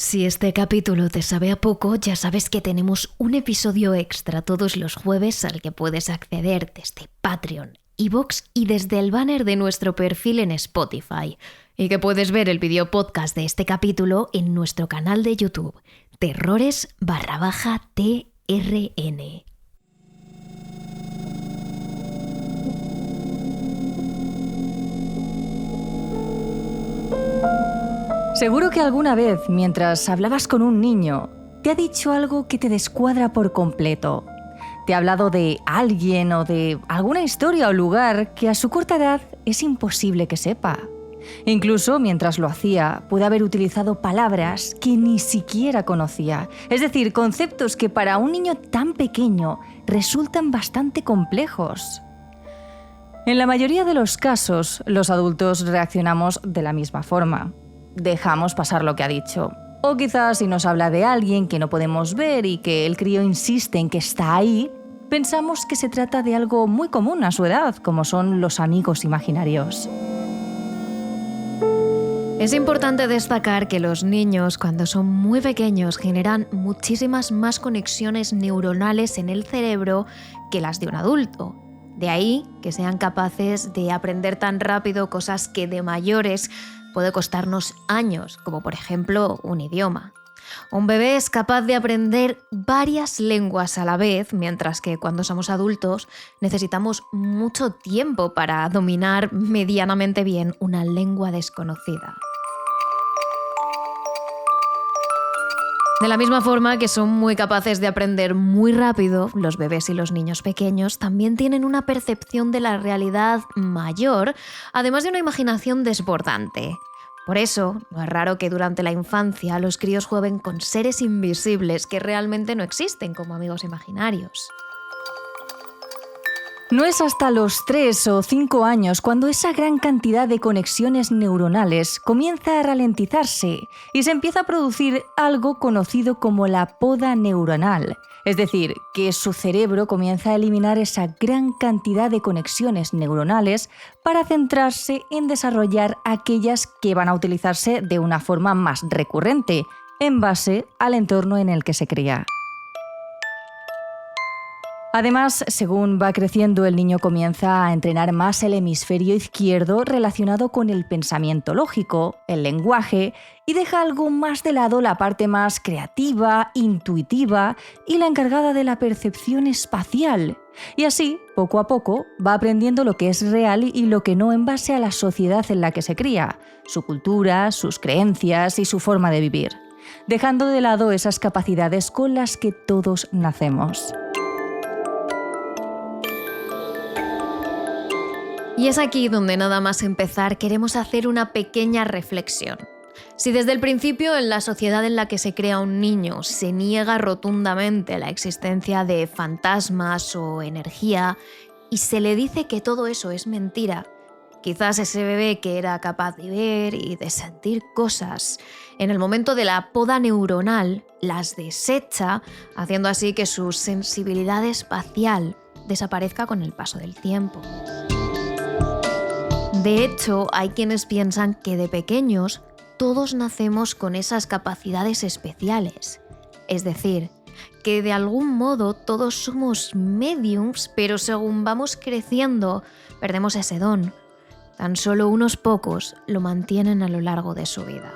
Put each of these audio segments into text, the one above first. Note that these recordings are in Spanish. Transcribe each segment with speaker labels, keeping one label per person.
Speaker 1: Si este capítulo te sabe a poco, ya sabes que tenemos un episodio extra todos los jueves al que puedes acceder desde Patreon, iVoox y desde el banner de nuestro perfil en Spotify. Y que puedes ver el video podcast de este capítulo en nuestro canal de YouTube, Terrores_TRN.
Speaker 2: Seguro que alguna vez, mientras hablabas con un niño, te ha dicho algo que te descuadra por completo. Te ha hablado de alguien o de alguna historia o lugar que a su corta edad es imposible que sepa. Incluso mientras lo hacía, puede haber utilizado palabras que ni siquiera conocía. Es decir, conceptos que para un niño tan pequeño resultan bastante complejos. En la mayoría de los casos, los adultos reaccionamos de la misma forma. Dejamos pasar lo que ha dicho. O quizás si nos habla de alguien que no podemos ver y que el crío insiste en que está ahí, pensamos que se trata de algo muy común a su edad, como son los amigos imaginarios.
Speaker 1: Es importante destacar que los niños, cuando son muy pequeños, generan muchísimas más conexiones neuronales en el cerebro que las de un adulto. De ahí que sean capaces de aprender tan rápido cosas que de mayores puede costarnos años, como por ejemplo un idioma. Un bebé es capaz de aprender varias lenguas a la vez, mientras que cuando somos adultos necesitamos mucho tiempo para dominar medianamente bien una lengua desconocida. De la misma forma que son muy capaces de aprender muy rápido, los bebés y los niños pequeños también tienen una percepción de la realidad mayor, además de una imaginación desbordante. Por eso, no es raro que durante la infancia los críos jueguen con seres invisibles que realmente no existen como amigos imaginarios.
Speaker 2: No es hasta los 3 o 5 años cuando esa gran cantidad de conexiones neuronales comienza a ralentizarse y se empieza a producir algo conocido como la poda neuronal. Es decir, que su cerebro comienza a eliminar esa gran cantidad de conexiones neuronales para centrarse en desarrollar aquellas que van a utilizarse de una forma más recurrente, en base al entorno en el que se cría. Además, según va creciendo, el niño comienza a entrenar más el hemisferio izquierdo relacionado con el pensamiento lógico, el lenguaje, y deja algo más de lado la parte más creativa, intuitiva y la encargada de la percepción espacial. Y así, poco a poco, va aprendiendo lo que es real y lo que no en base a la sociedad en la que se cría, su cultura, sus creencias y su forma de vivir, dejando de lado esas capacidades con las que todos nacemos.
Speaker 1: Y es aquí donde nada más empezar queremos hacer una pequeña reflexión. Si desde el principio en la sociedad en la que se crea un niño se niega rotundamente la existencia de fantasmas o energía y se le dice que todo eso es mentira, quizás ese bebé que era capaz de ver y de sentir cosas, en el momento de la poda neuronal las desecha, haciendo así que su sensibilidad espacial desaparezca con el paso del tiempo. De hecho, hay quienes piensan que de pequeños todos nacemos con esas capacidades especiales. Es decir, que de algún modo todos somos mediums, pero según vamos creciendo, perdemos ese don. Tan solo unos pocos lo mantienen a lo largo de su vida.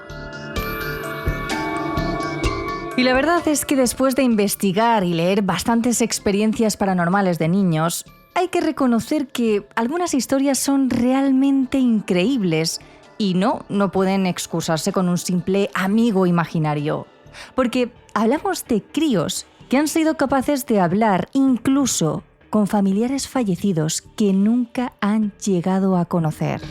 Speaker 2: Y la verdad es que después de investigar y leer bastantes experiencias paranormales de niños, hay que reconocer que algunas historias son realmente increíbles y no pueden excusarse con un simple amigo imaginario. Porque hablamos de críos que han sido capaces de hablar incluso con familiares fallecidos que nunca han llegado a conocer.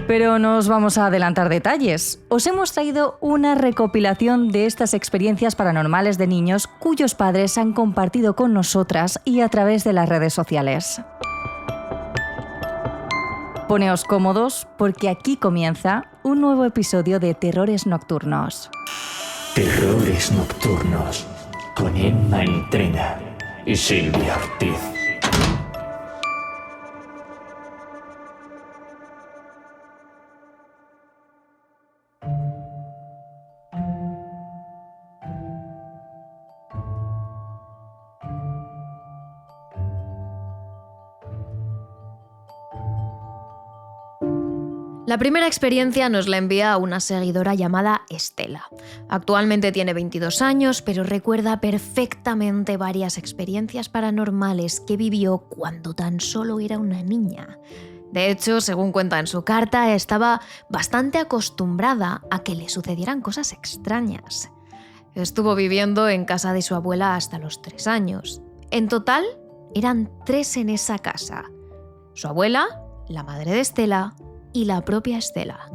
Speaker 2: Pero no os vamos a adelantar detalles. Os hemos traído una recopilación de estas experiencias paranormales de niños cuyos padres han compartido con nosotras y a través de las redes sociales. Poneos cómodos porque aquí comienza un nuevo episodio de Terrores Nocturnos.
Speaker 3: Terrores Nocturnos con Emma Entrena y Silvia Ortiz.
Speaker 1: La primera experiencia nos la envía una seguidora llamada Estela. Actualmente tiene 22 años, pero recuerda perfectamente varias experiencias paranormales que vivió cuando tan solo era una niña. De hecho, según cuenta en su carta, estaba bastante acostumbrada a que le sucedieran cosas extrañas. Estuvo viviendo en casa de su abuela hasta los 3 años. En total, eran 3 en esa casa: su abuela, la madre de Estela y la propia Estela.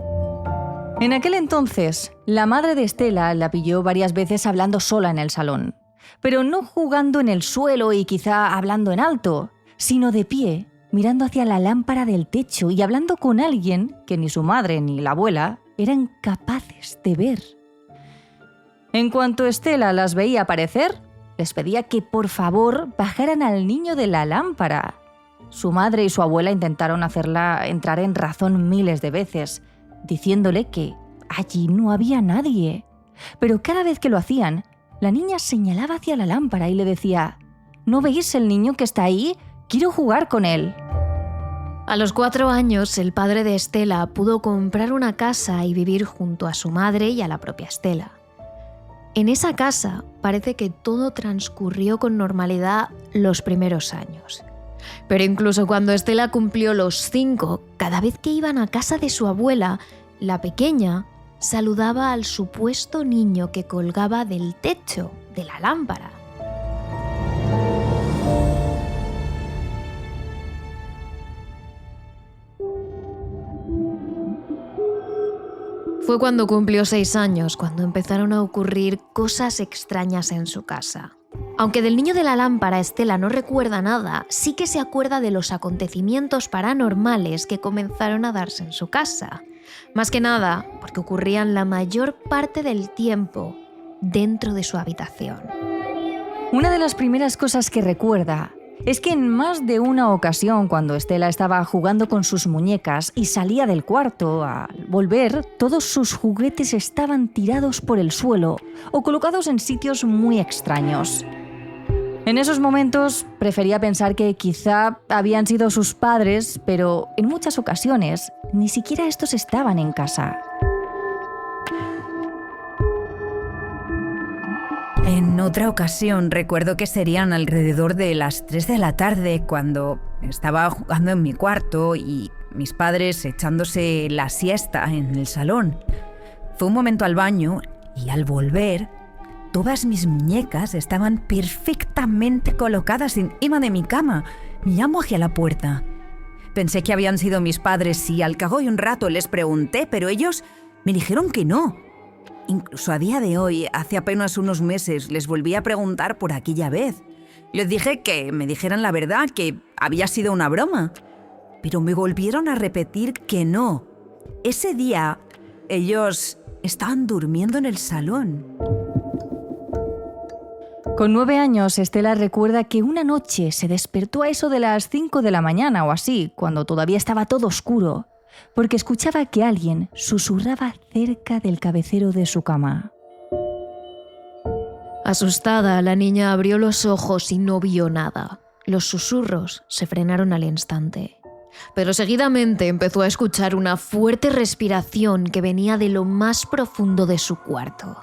Speaker 2: En aquel entonces, la madre de Estela la pilló varias veces hablando sola en el salón, pero no jugando en el suelo y quizá hablando en alto, sino de pie, mirando hacia la lámpara del techo y hablando con alguien que ni su madre ni la abuela eran capaces de ver. En cuanto Estela las veía aparecer, les pedía que por favor bajaran al niño de la lámpara. Su madre y su abuela intentaron hacerla entrar en razón miles de veces, diciéndole que allí no había nadie. Pero cada vez que lo hacían, la niña señalaba hacia la lámpara y le decía: ¿no veis el niño que está ahí? Quiero jugar con él.
Speaker 1: A los 4 años, el padre de Estela pudo comprar una casa y vivir junto a su madre y a la propia Estela. En esa casa parece que todo transcurrió con normalidad los primeros años. Pero incluso cuando Estela cumplió los 5, cada vez que iban a casa de su abuela, la pequeña saludaba al supuesto niño que colgaba del techo de la lámpara. Fue cuando cumplió 6 años cuando empezaron a ocurrir cosas extrañas en su casa. Aunque del niño de la lámpara Estela no recuerda nada, sí que se acuerda de los acontecimientos paranormales que comenzaron a darse en su casa. Más que nada porque ocurrían la mayor parte del tiempo dentro de su habitación.
Speaker 2: Una de las primeras cosas que recuerda es que en más de una ocasión, cuando Estela estaba jugando con sus muñecas y salía del cuarto, al volver, todos sus juguetes estaban tirados por el suelo o colocados en sitios muy extraños. En esos momentos prefería pensar que quizá habían sido sus padres, pero en muchas ocasiones ni siquiera estos estaban en casa.
Speaker 4: En otra ocasión recuerdo que serían alrededor de las 3 de la tarde cuando estaba jugando en mi cuarto y mis padres echándose la siesta en el salón. Fue un momento al baño y al volver, todas mis muñecas estaban perfectamente colocadas encima de mi cama, mirando hacia la puerta. Pensé que habían sido mis padres y al cabo de un rato les pregunté, pero ellos me dijeron que no. Incluso a día de hoy, hace apenas unos meses, les volví a preguntar por aquella vez. Les dije que me dijeran la verdad, que había sido una broma. Pero me volvieron a repetir que no. Ese día, ellos estaban durmiendo en el salón.
Speaker 2: Con 9 años, Estela recuerda que una noche se despertó a eso de las 5 de la mañana o así, cuando todavía estaba todo oscuro, porque escuchaba que alguien susurraba cerca del cabecero de su cama.
Speaker 1: Asustada, la niña abrió los ojos y no vio nada. Los susurros se frenaron al instante. Pero seguidamente empezó a escuchar una fuerte respiración que venía de lo más profundo de su cuarto.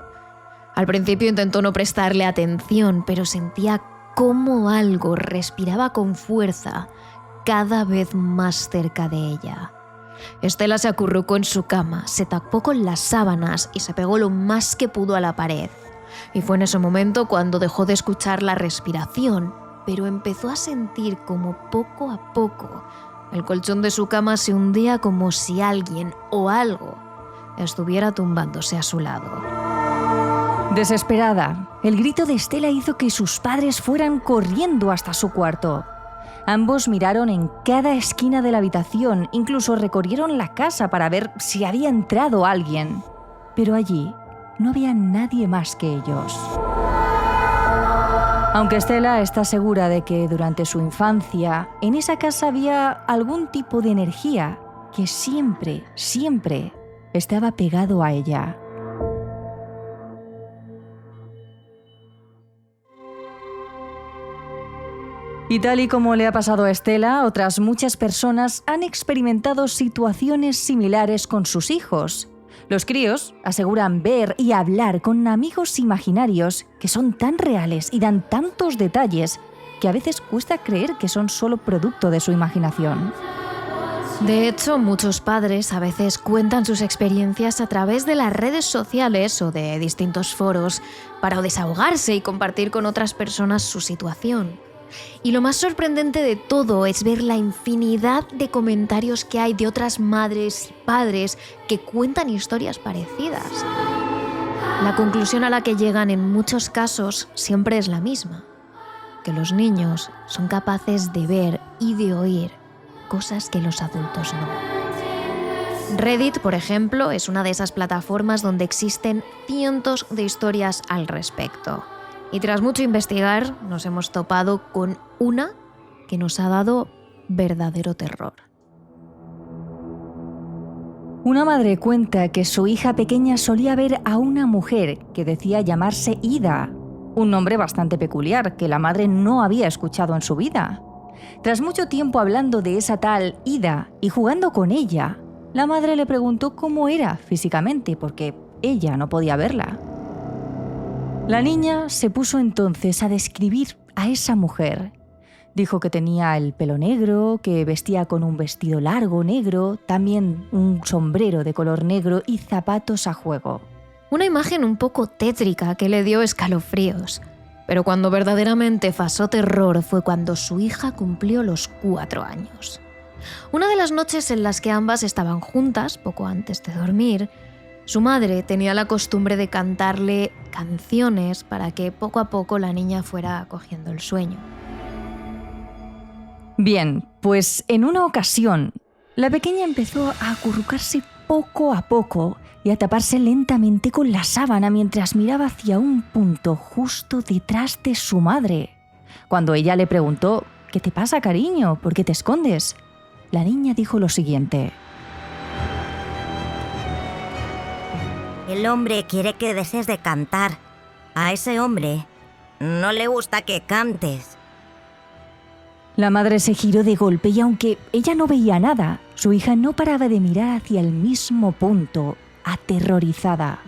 Speaker 1: Al principio intentó no prestarle atención, pero sentía cómo algo respiraba con fuerza cada vez más cerca de ella. Estela se acurrucó en su cama, se tapó con las sábanas y se pegó lo más que pudo a la pared. Y fue en ese momento cuando dejó de escuchar la respiración, pero empezó a sentir como poco a poco el colchón de su cama se hundía, como si alguien o algo estuviera tumbándose a su lado.
Speaker 2: Desesperada, el grito de Estela hizo que sus padres fueran corriendo hasta su cuarto. Ambos miraron en cada esquina de la habitación, incluso recorrieron la casa para ver si había entrado alguien. Pero allí no había nadie más que ellos. Aunque Estela está segura de que durante su infancia en esa casa había algún tipo de energía que siempre estaba pegado a ella. Y tal y como le ha pasado a Estela, otras muchas personas han experimentado situaciones similares con sus hijos. Los críos aseguran ver y hablar con amigos imaginarios que son tan reales y dan tantos detalles que a veces cuesta creer que son solo producto de su imaginación.
Speaker 1: De hecho, muchos padres a veces cuentan sus experiencias a través de las redes sociales o de distintos foros para desahogarse y compartir con otras personas su situación. Y lo más sorprendente de todo es ver la infinidad de comentarios que hay de otras madres y padres que cuentan historias parecidas. La conclusión a la que llegan en muchos casos siempre es la misma, que los niños son capaces de ver y de oír cosas que los adultos no. Reddit, por ejemplo, es una de esas plataformas donde existen cientos de historias al respecto. Y tras mucho investigar, nos hemos topado con una que nos ha dado verdadero terror.
Speaker 2: Una madre cuenta que su hija pequeña solía ver a una mujer que decía llamarse Ida, un nombre bastante peculiar que la madre no había escuchado en su vida. Tras mucho tiempo hablando de esa tal Ida y jugando con ella, la madre le preguntó cómo era físicamente porque ella no podía verla. La niña se puso entonces a describir a esa mujer. Dijo que tenía el pelo negro, que vestía con un vestido largo negro, también un sombrero de color negro y zapatos a juego.
Speaker 1: Una imagen un poco tétrica que le dio escalofríos. Pero cuando verdaderamente pasó terror fue cuando su hija cumplió los 4 años. Una de las noches en las que ambas estaban juntas, poco antes de dormir, su madre tenía la costumbre de cantarle canciones para que poco a poco la niña fuera cogiendo el sueño.
Speaker 2: Bien, pues en una ocasión, la pequeña empezó a acurrucarse poco a poco y a taparse lentamente con la sábana mientras miraba hacia un punto justo detrás de su madre. Cuando ella le preguntó, ¿qué te pasa, cariño? ¿Por qué te escondes? La niña dijo lo siguiente.
Speaker 5: El hombre quiere que dejes de cantar. A ese hombre no le gusta que cantes.
Speaker 2: La madre se giró de golpe y aunque ella no veía nada, su hija no paraba de mirar hacia el mismo punto, aterrorizada.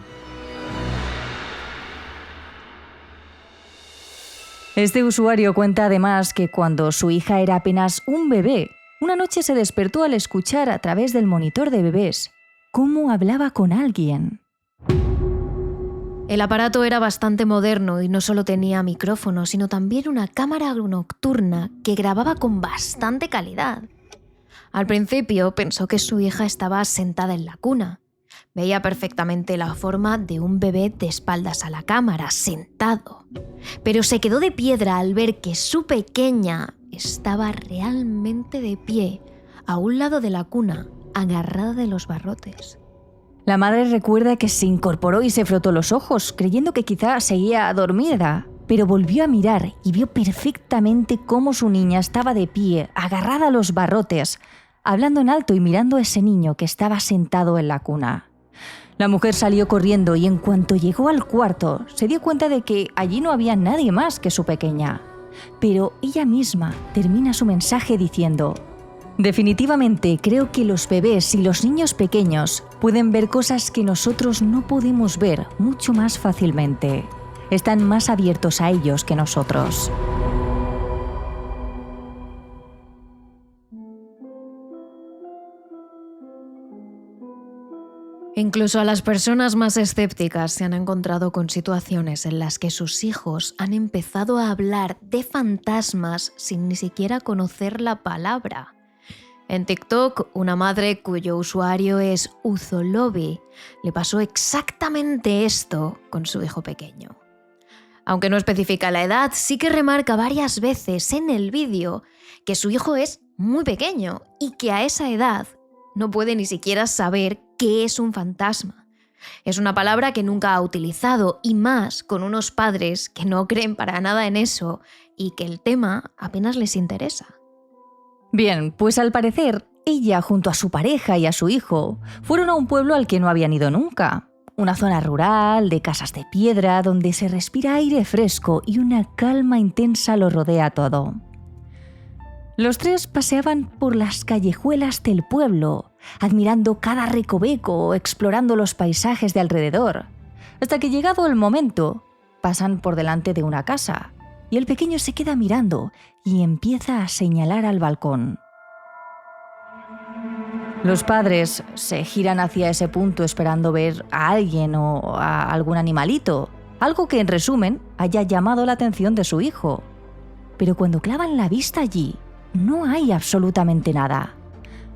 Speaker 2: Este usuario cuenta además que cuando su hija era apenas un bebé, una noche se despertó al escuchar a través del monitor de bebés cómo hablaba con alguien.
Speaker 1: El aparato era bastante moderno y no solo tenía micrófono, sino también una cámara nocturna que grababa con bastante calidad. Al principio pensó que su hija estaba sentada en la cuna. Veía perfectamente la forma de un bebé de espaldas a la cámara, sentado. Pero se quedó de piedra al ver que su pequeña estaba realmente de pie, a un lado de la cuna, agarrada de los barrotes.
Speaker 2: La madre recuerda que se incorporó y se frotó los ojos, creyendo que quizá seguía dormida, pero volvió a mirar y vio perfectamente cómo su niña estaba de pie, agarrada a los barrotes, hablando en alto y mirando a ese niño que estaba sentado en la cuna. La mujer salió corriendo y en cuanto llegó al cuarto, se dio cuenta de que allí no había nadie más que su pequeña. Pero ella misma termina su mensaje diciendo: definitivamente creo que los bebés y los niños pequeños pueden ver cosas que nosotros no podemos ver mucho más fácilmente. Están más abiertos a ellos que nosotros.
Speaker 1: Incluso a las personas más escépticas se han encontrado con situaciones en las que sus hijos han empezado a hablar de fantasmas sin ni siquiera conocer la palabra. En TikTok, una madre cuyo usuario es Uzolobi le pasó exactamente esto con su hijo pequeño. Aunque no especifica la edad, sí que remarca varias veces en el vídeo que su hijo es muy pequeño y que a esa edad no puede ni siquiera saber qué es un fantasma. Es una palabra que nunca ha utilizado y más con unos padres que no creen para nada en eso y que el tema apenas les interesa.
Speaker 2: Bien, pues al parecer, ella junto a su pareja y a su hijo fueron a un pueblo al que no habían ido nunca. Una zona rural, de casas de piedra, donde se respira aire fresco y una calma intensa lo rodea todo. Los tres paseaban por las callejuelas del pueblo, admirando cada recoveco, explorando los paisajes de alrededor, hasta que llegado el momento, pasan por delante de una casa y el pequeño se queda mirando y empieza a señalar al balcón. Los padres se giran hacia ese punto esperando ver a alguien o a algún animalito, algo que en resumen haya llamado la atención de su hijo. Pero cuando clavan la vista allí, no hay absolutamente nada,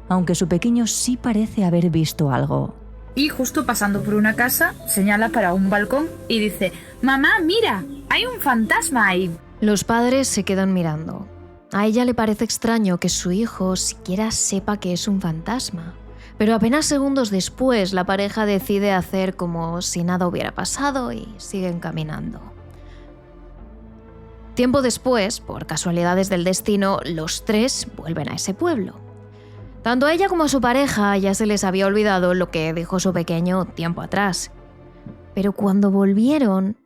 Speaker 2: aunque su pequeño sí parece haber visto algo.
Speaker 6: Y justo pasando por una casa, señala para un balcón y dice: «Mamá, mira, hay un fantasma ahí».
Speaker 1: Los padres se quedan mirando. A ella le parece extraño que su hijo siquiera sepa que es un fantasma, pero apenas segundos después la pareja decide hacer como si nada hubiera pasado y siguen caminando. Tiempo después, por casualidades del destino, los tres vuelven a ese pueblo. Tanto a ella como a su pareja ya se les había olvidado lo que dijo su pequeño tiempo atrás. Pero cuando volvieron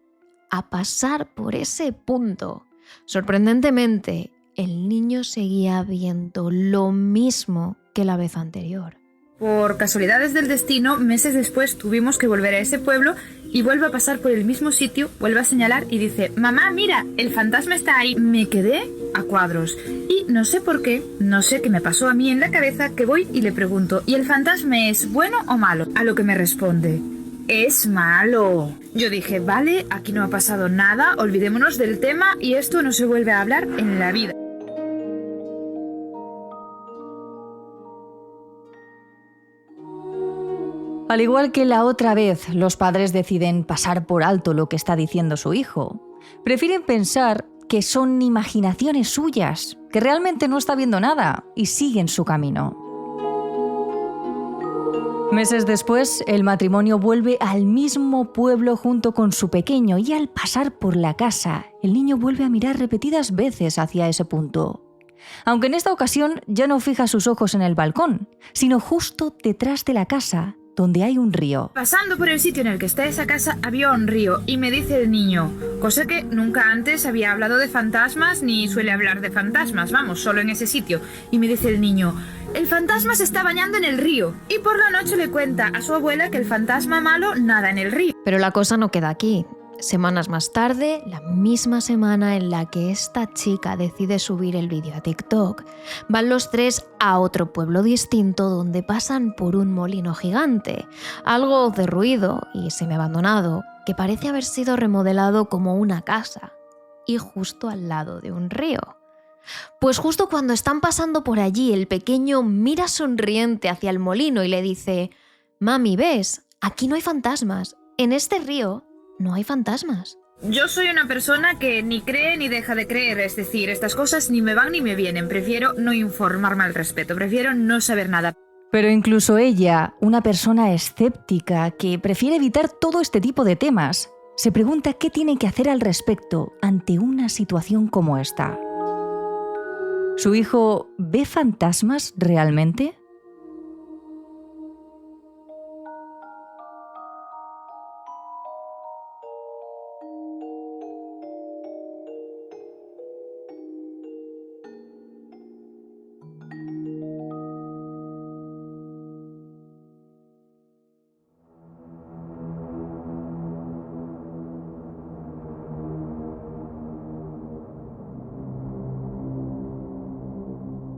Speaker 1: a pasar por ese punto, sorprendentemente, el niño seguía viendo lo mismo que la vez anterior.
Speaker 6: Por casualidades del destino, meses después tuvimos que volver a ese pueblo y vuelve a pasar por el mismo sitio, vuelve a señalar y dice: «Mamá, mira, el fantasma está ahí». Me quedé a cuadros y no sé por qué, no sé qué me pasó a mí en la cabeza, que voy y le pregunto: «¿Y el fantasma es bueno o malo?». A lo que me responde: «Es malo». Yo dije: «Vale, aquí no ha pasado nada, olvidémonos del tema y esto no se vuelve a hablar en la vida».
Speaker 2: Al igual que la otra vez, los padres deciden pasar por alto lo que está diciendo su hijo. Prefieren pensar que son imaginaciones suyas, que realmente no está viendo nada y siguen su camino. Meses después, el matrimonio vuelve al mismo pueblo junto con su pequeño y al pasar por la casa, el niño vuelve a mirar repetidas veces hacia ese punto. Aunque en esta ocasión ya no fija sus ojos en el balcón, sino justo detrás de la casa, donde hay un río.
Speaker 6: Pasando por el sitio en el que está esa casa había un río y me dice el niño, cosa que nunca antes había hablado de fantasmas ni suele hablar de fantasmas, vamos, solo en ese sitio. Y me dice el niño: «El fantasma se está bañando en el río». Y por la noche le cuenta a su abuela que el fantasma malo nada en el río.
Speaker 1: Pero la cosa no queda aquí. Semanas más tarde, la misma semana en la que esta chica decide subir el vídeo a TikTok, van los tres a otro pueblo distinto donde pasan por un molino gigante, algo derruido y semiabandonado, que parece haber sido remodelado como una casa, y justo al lado de un río. Pues justo cuando están pasando por allí, el pequeño mira sonriente hacia el molino y le dice: «Mami, ¿ves? Aquí no hay fantasmas. En este río no hay fantasmas».
Speaker 6: Yo soy una persona que ni cree ni deja de creer, es decir, estas cosas ni me van ni me vienen, prefiero no informarme al respecto, prefiero no saber nada.
Speaker 2: Pero incluso ella, una persona escéptica que prefiere evitar todo este tipo de temas, se pregunta qué tiene que hacer al respecto ante una situación como esta. ¿Su hijo ve fantasmas realmente?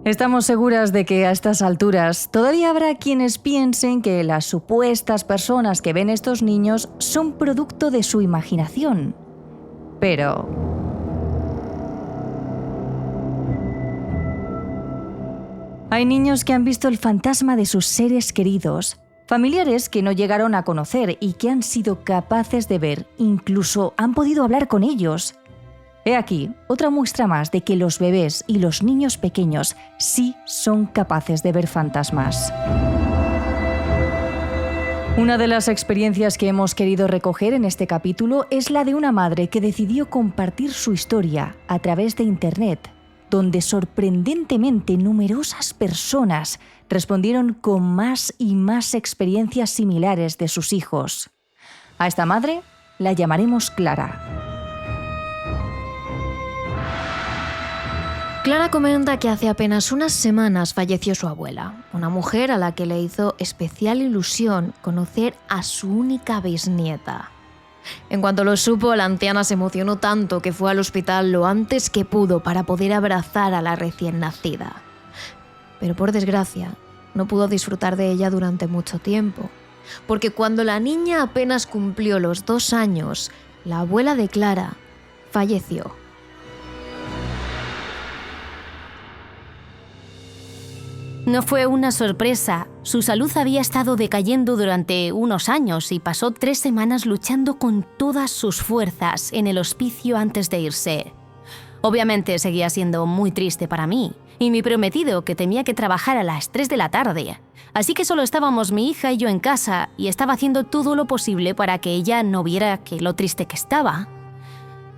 Speaker 2: Estamos seguras de que a estas alturas todavía habrá quienes piensen que las supuestas personas que ven estos niños son producto de su imaginación. Pero hay niños que han visto el fantasma de sus seres queridos, familiares que no llegaron a conocer y que han sido capaces de ver, incluso han podido hablar con ellos. He aquí otra muestra más de que los bebés y los niños pequeños sí son capaces de ver fantasmas. Una de las experiencias que hemos querido recoger en este capítulo es la de una madre que decidió compartir su historia a través de Internet, donde sorprendentemente numerosas personas respondieron con más y más experiencias similares de sus hijos. A esta madre la llamaremos Clara.
Speaker 1: Clara comenta que hace apenas unas semanas falleció su abuela, una mujer a la que le hizo especial ilusión conocer a su única bisnieta. En cuanto lo supo, la anciana se emocionó tanto que fue al hospital lo antes que pudo para poder abrazar a la recién nacida. Pero por desgracia, no pudo disfrutar de ella durante mucho tiempo, porque cuando la niña apenas cumplió los 2 años, la abuela de Clara falleció.
Speaker 7: No fue una sorpresa. Su salud había estado decayendo durante unos años y pasó 3 semanas luchando con todas sus fuerzas en el hospicio antes de irse. Obviamente seguía siendo muy triste para mí y mi prometido, que tenía que trabajar a las 3 de la tarde. Así que solo estábamos mi hija y yo en casa y estaba haciendo todo lo posible para que ella no viera lo triste que estaba.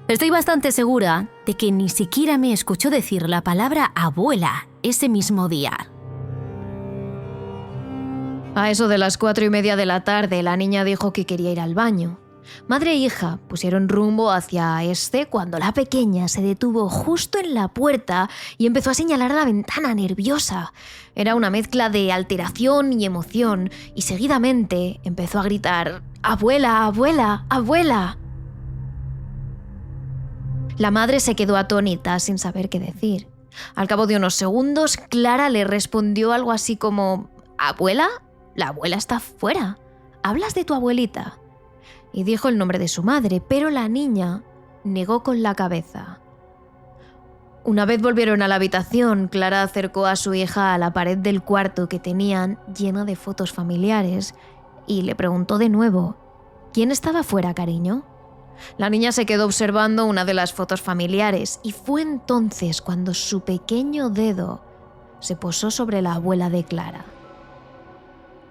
Speaker 7: Estoy bastante segura de que ni siquiera me escuchó decir la palabra abuela ese mismo día.
Speaker 1: A eso de las 4:30 de la tarde, la niña dijo que quería ir al baño. Madre e hija pusieron rumbo hacia este cuando la pequeña se detuvo justo en la puerta y empezó a señalar a la ventana nerviosa. Era una mezcla de alteración y emoción y seguidamente empezó a gritar «¡Abuela, abuela, abuela!». La madre se quedó atónita sin saber qué decir. Al cabo de unos segundos, Clara le respondió algo así como «¿Abuela? La abuela está fuera. ¿Hablas de tu abuelita?». Y dijo el nombre de su madre, pero la niña negó con la cabeza. Una vez volvieron a la habitación, Clara acercó a su hija a la pared del cuarto que tenían llena de fotos familiares y le preguntó de nuevo: «¿Quién estaba fuera, cariño?». La niña se quedó observando una de las fotos familiares y fue entonces cuando su pequeño dedo se posó sobre la abuela de Clara.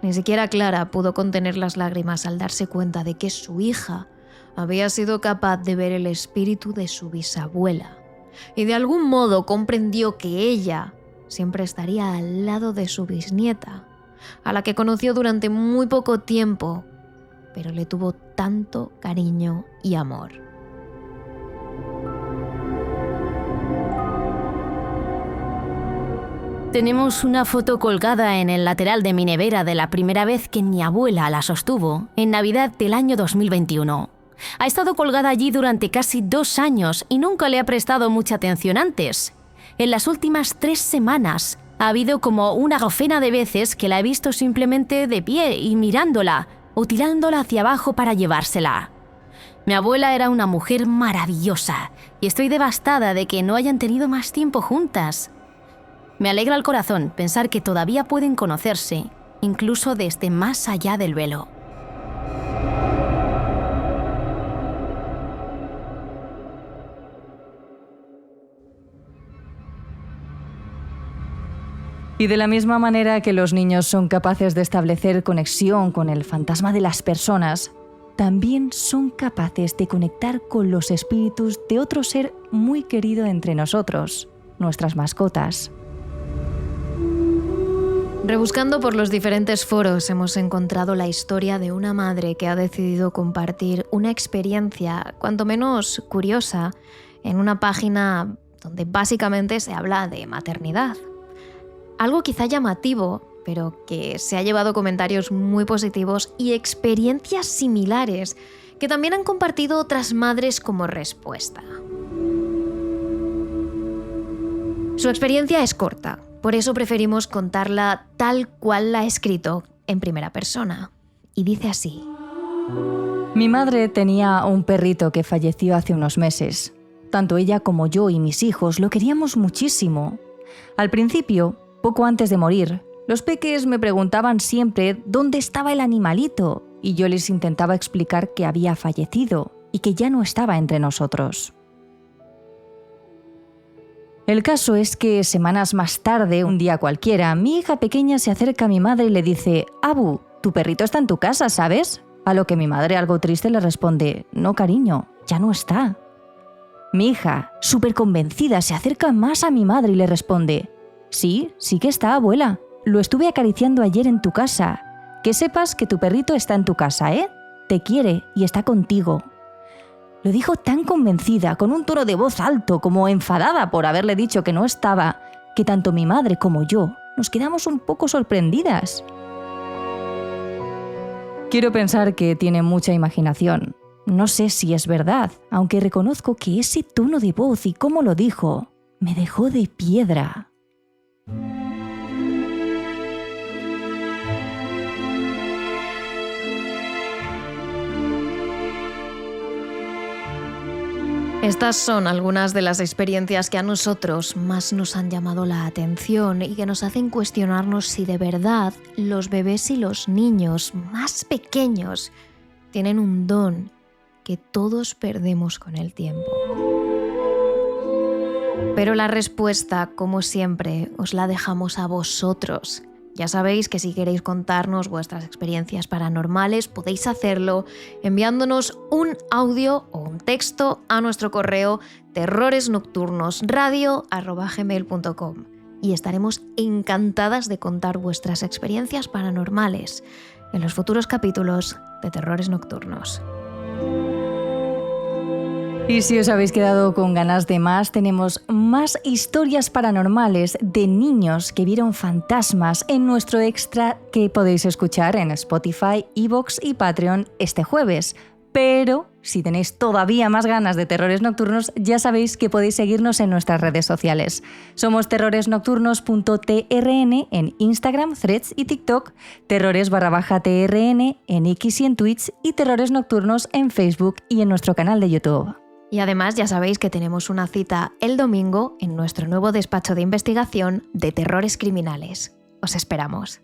Speaker 1: Ni siquiera Clara pudo contener las lágrimas al darse cuenta de que su hija había sido capaz de ver el espíritu de su bisabuela y de algún modo comprendió que ella siempre estaría al lado de su bisnieta, a la que conoció durante muy poco tiempo, pero le tuvo tanto cariño y amor.
Speaker 7: Tenemos una foto colgada en el lateral de mi nevera de la primera vez que mi abuela la sostuvo, en Navidad del año 2021. Ha estado colgada allí durante casi 2 años y nunca le ha prestado mucha atención antes. En las últimas 3 semanas ha habido como una docena de veces que la he visto simplemente de pie y mirándola o tirándola hacia abajo para llevársela. Mi abuela era una mujer maravillosa y estoy devastada de que no hayan tenido más tiempo juntas. Me alegra el corazón pensar que todavía pueden conocerse, incluso desde más allá del velo.
Speaker 2: Y de la misma manera que los niños son capaces de establecer conexión con el fantasma de las personas, también son capaces de conectar con los espíritus de otro ser muy querido entre nosotros, nuestras mascotas.
Speaker 1: Rebuscando por los diferentes foros hemos encontrado la historia de una madre que ha decidido compartir una experiencia, cuanto menos curiosa, en una página donde básicamente se habla de maternidad. Algo quizá llamativo, pero que se ha llevado comentarios muy positivos y experiencias similares que también han compartido otras madres como respuesta. Su experiencia es corta. Por eso preferimos contarla tal cual la ha escrito, en primera persona. Y dice así.
Speaker 2: Mi madre tenía un perrito que falleció hace unos meses. Tanto ella como yo y mis hijos lo queríamos muchísimo. Al principio, poco antes de morir, los peques me preguntaban siempre dónde estaba el animalito y yo les intentaba explicar que había fallecido y que ya no estaba entre nosotros. El caso es que semanas más tarde, un día cualquiera, mi hija pequeña se acerca a mi madre y le dice: «Abu, tu perrito está en tu casa, ¿sabes?». A lo que mi madre, algo triste, le responde: «No, cariño, ya no está». Mi hija, súper convencida, se acerca más a mi madre y le responde: «Sí, sí que está, abuela. Lo estuve acariciando ayer en tu casa. Que sepas que tu perrito está en tu casa, ¿eh? Te quiere y está contigo». Lo dijo tan convencida, con un tono de voz alto, como enfadada por haberle dicho que no estaba, que tanto mi madre como yo nos quedamos un poco sorprendidas. Quiero pensar que tiene mucha imaginación. No sé si es verdad, aunque reconozco que ese tono de voz y cómo lo dijo me dejó de piedra.
Speaker 1: Estas son algunas de las experiencias que a nosotros más nos han llamado la atención y que nos hacen cuestionarnos si de verdad los bebés y los niños más pequeños tienen un don que todos perdemos con el tiempo. Pero la respuesta, como siempre, os la dejamos a vosotros. Ya sabéis que si queréis contarnos vuestras experiencias paranormales, podéis hacerlo enviándonos un audio o un texto a nuestro correo terroresnocturnosradio@gmail.com y estaremos encantadas de contar vuestras experiencias paranormales en los futuros capítulos de Terrores Nocturnos.
Speaker 2: Y si os habéis quedado con ganas de más, tenemos más historias paranormales de niños que vieron fantasmas en nuestro extra que podéis escuchar en Spotify, iVoox y Patreon este jueves. Pero si tenéis todavía más ganas de Terrores Nocturnos, ya sabéis que podéis seguirnos en nuestras redes sociales. Somos terroresnocturnos.trn en Instagram, Threads y TikTok, terrores_trn en X y en Twitch y Terrores Nocturnos en Facebook y en nuestro canal de YouTube.
Speaker 1: Y además ya sabéis que tenemos una cita el domingo en nuestro nuevo despacho de investigación de terrores criminales. Os esperamos.